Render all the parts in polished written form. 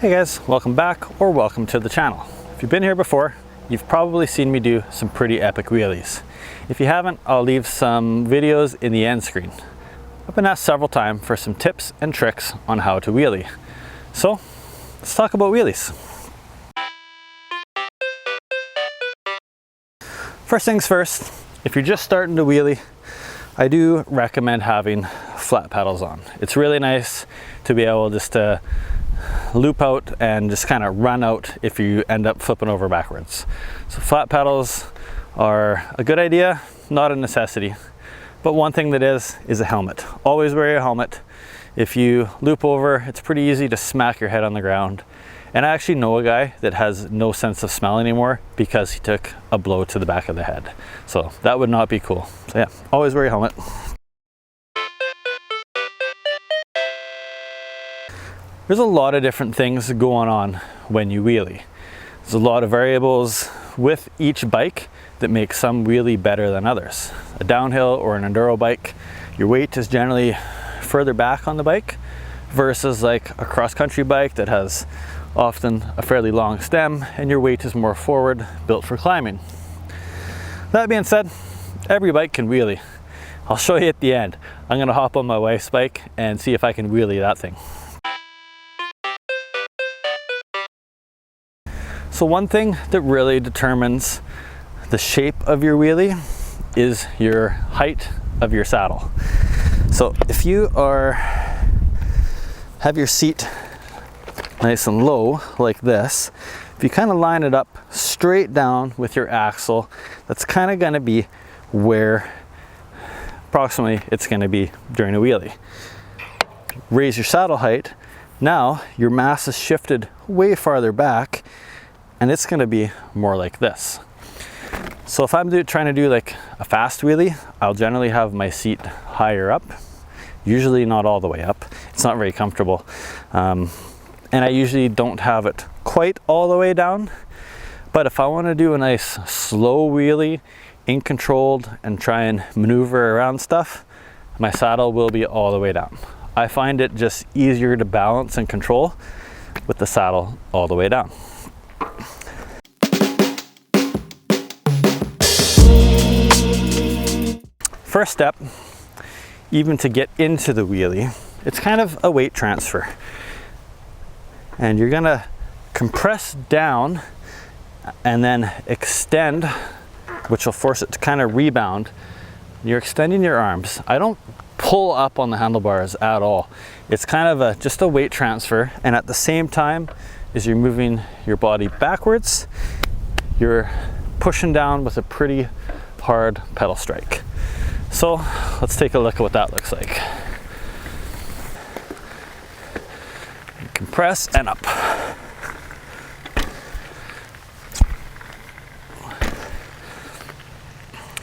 Hey guys, welcome back or welcome to the channel. If you've been here before, you've probably seen me do some pretty epic wheelies. If you haven't, I'll leave some videos in the end screen. I've been asked several times for some tips and tricks on how to wheelie. So let's talk about wheelies. First things first, if you're just starting to wheelie, I do recommend having flat pedals on. It's really nice to be able just to loop out and just kind of run out if you end up flipping over backwards. So flat pedals are a good idea, not a necessity. But one thing that is a helmet. Always wear a helmet. If you loop over, it's pretty easy to smack your head on the ground. And I actually know a guy that has no sense of smell anymore because he took a blow to the back of the head. So that would not be cool. So yeah, always wear a helmet. There's a lot of different things going on when you wheelie. There's a lot of variables with each bike that make some wheelie better than others. A downhill or an enduro bike, your weight is generally further back on the bike versus like a cross-country bike that has often a fairly long stem and your weight is more forward, built for climbing. That being said, every bike can wheelie. I'll show you at the end. I'm gonna hop on my wife's bike and see if I can wheelie that thing. So one thing that really determines the shape of your wheelie is your height of your saddle. So if you have your seat nice and low like this, if you kind of line it up straight down with your axle, that's kind of going to be where approximately it's going to be during a wheelie. Raise your saddle height. Now your mass is shifted way farther back and it's going to be more like this. So if I'm trying to do like a fast wheelie, I'll generally have my seat higher up, usually not all the way up. It's not very comfortable. And I usually don't have it quite all the way down. But if I want to do a nice slow wheelie, in controlled, and try and maneuver around stuff, my saddle will be all the way down. I find it just easier to balance and control with the saddle all the way down. First step, even to get into the wheelie, it's kind of a weight transfer. And you're gonna compress down and then extend, which will force it to kind of rebound. You're extending your arms. I don't pull up on the handlebars at all. It's kind of just a weight transfer, and at the same time as you're moving your body backwards, you're pushing down with a pretty hard pedal strike. So let's take a look at what that looks like. Compress and up.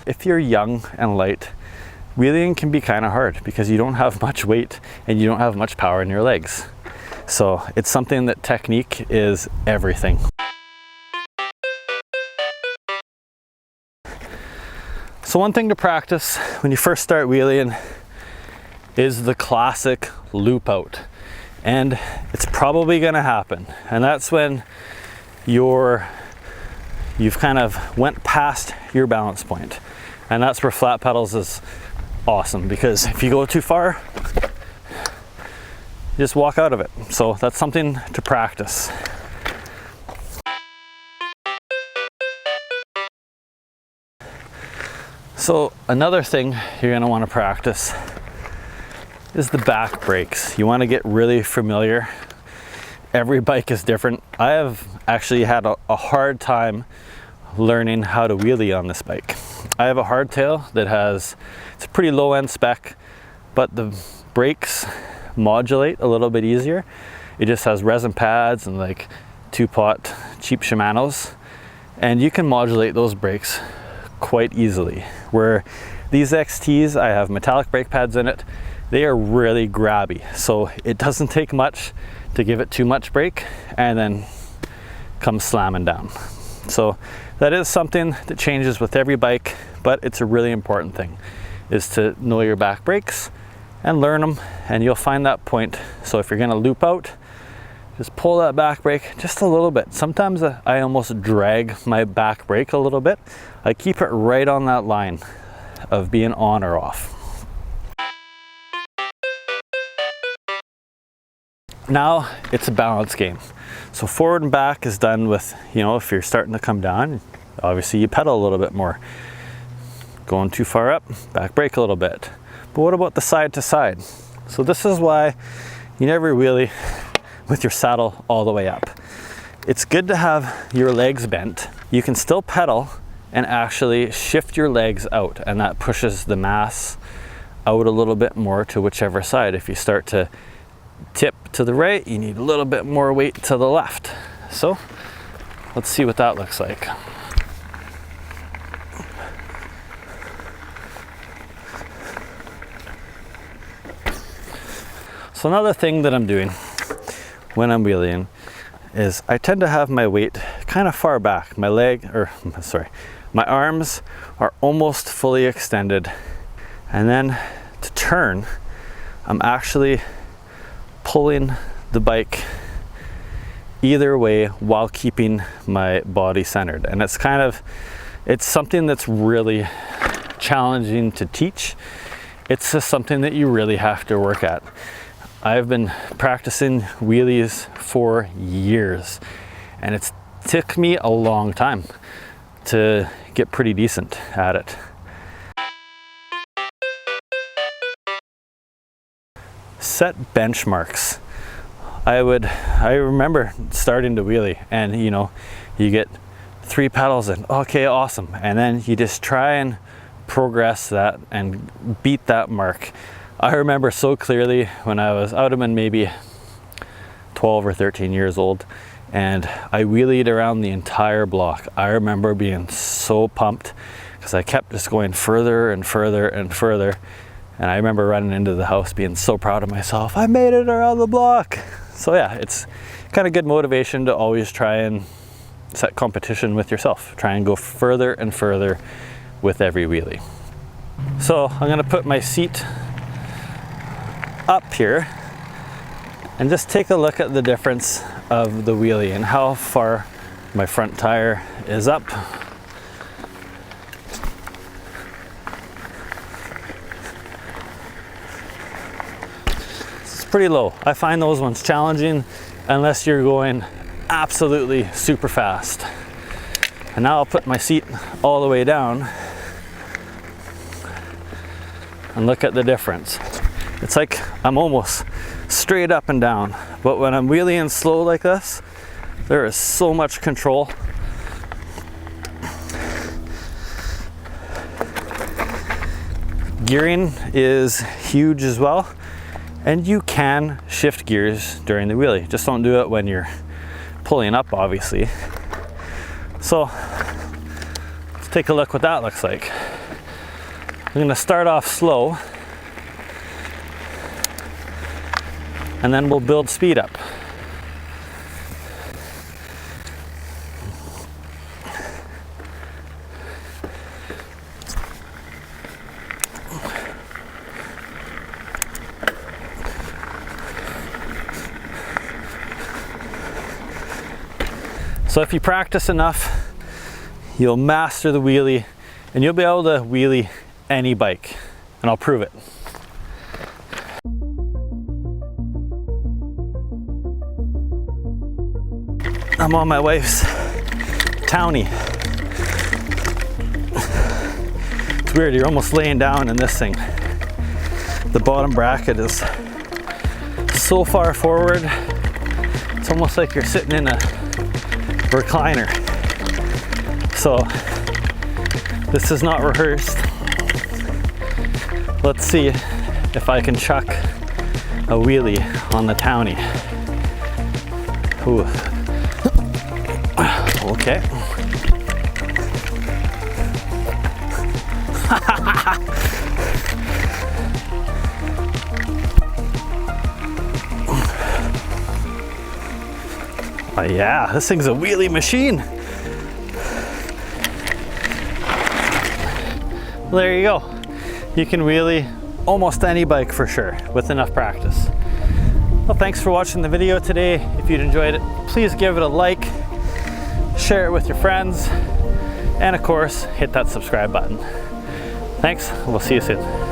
If you're young and light, wheeling can be kind of hard because you don't have much weight and you don't have much power in your legs. So it's something that technique is everything. So one thing to practice when you first start wheeling is the classic loop out. And it's probably gonna happen. And that's when you've kind of went past your balance point. And that's where flat pedals is awesome, because if you go too far, you just walk out of it. So that's something to practice. So another thing you're gonna wanna practice is the back brakes. You wanna get really familiar. Every bike is different. I have actually had a hard time learning how to wheelie on this bike. I have a hardtail that it's a pretty low end spec, but the brakes modulate a little bit easier. It just has resin pads and like 2-pot cheap Shimanos, and you can modulate those brakes quite easily. Where these XTs, I have metallic brake pads in it, they are really grabby. So it doesn't take much to give it too much brake and then come slamming down. So that is something that changes with every bike, but it's a really important thing, is to know your back brakes and learn them, and you'll find that point. So if you're gonna loop out, just pull that back brake just a little bit. Sometimes I almost drag my back brake a little bit. I keep it right on that line of being on or off. Now it's a balance game. So forward and back is done with, you know, if you're starting to come down, obviously you pedal a little bit more. Going too far up, back brake a little bit. But what about the side to side? So this is why you never wheelie with your saddle all the way up. It's good to have your legs bent. You can still pedal and actually shift your legs out, and that pushes the mass out a little bit more to whichever side. If you start to tip to the right, you need a little bit more weight to the left. So let's see what that looks like. So another thing that I'm doing when I'm wheeling is I tend to have my weight kind of far back. My arms are almost fully extended. And then to turn, I'm actually pulling the bike either way while keeping my body centered. And it's something that's really challenging to teach. It's just something that you really have to work at. I've been practicing wheelies for years, and it's took me a long time to get pretty decent at it. Set benchmarks. I remember starting to wheelie, and you know, you get 3 pedals in, okay, awesome, and then you just try and progress that and beat that mark. I remember so clearly when I would have been maybe 12 or 13 years old, and I wheelied around the entire block. I remember being so pumped because I kept just going further and further and further. And I remember running into the house being so proud of myself. I made it around the block. So yeah, it's kind of good motivation to always try and set competition with yourself. Try and go further and further with every wheelie. So I'm gonna put my seat up here and just take a look at the difference of the wheelie and how far my front tire is up. It's pretty low. I find those ones challenging unless you're going absolutely super fast. And now I'll put my seat all the way down and look at the difference. It's like I'm almost straight up and down, but when I'm wheeling slow like this, there is so much control. Gearing is huge as well, and you can shift gears during the wheelie. Just don't do it when you're pulling up, obviously. So let's take a look what that looks like. I'm gonna start off slow, and then we'll build speed up. So if you practice enough, you'll master the wheelie, and you'll be able to wheelie any bike, and I'll prove it. I'm on my wife's Townie. It's weird, you're almost laying down in this thing. The bottom bracket is so far forward, it's almost like you're sitting in a recliner. So this is not rehearsed. Let's see if I can chuck a wheelie on the Townie. Ooh. Okay. Oh yeah, this thing's a wheelie machine. Well, there you go. You can wheelie almost any bike for sure with enough practice. Well, thanks for watching the video today. If you'd enjoyed it, please give it a like, share it with your friends, and of course, hit that subscribe button. Thanks, we'll see you soon.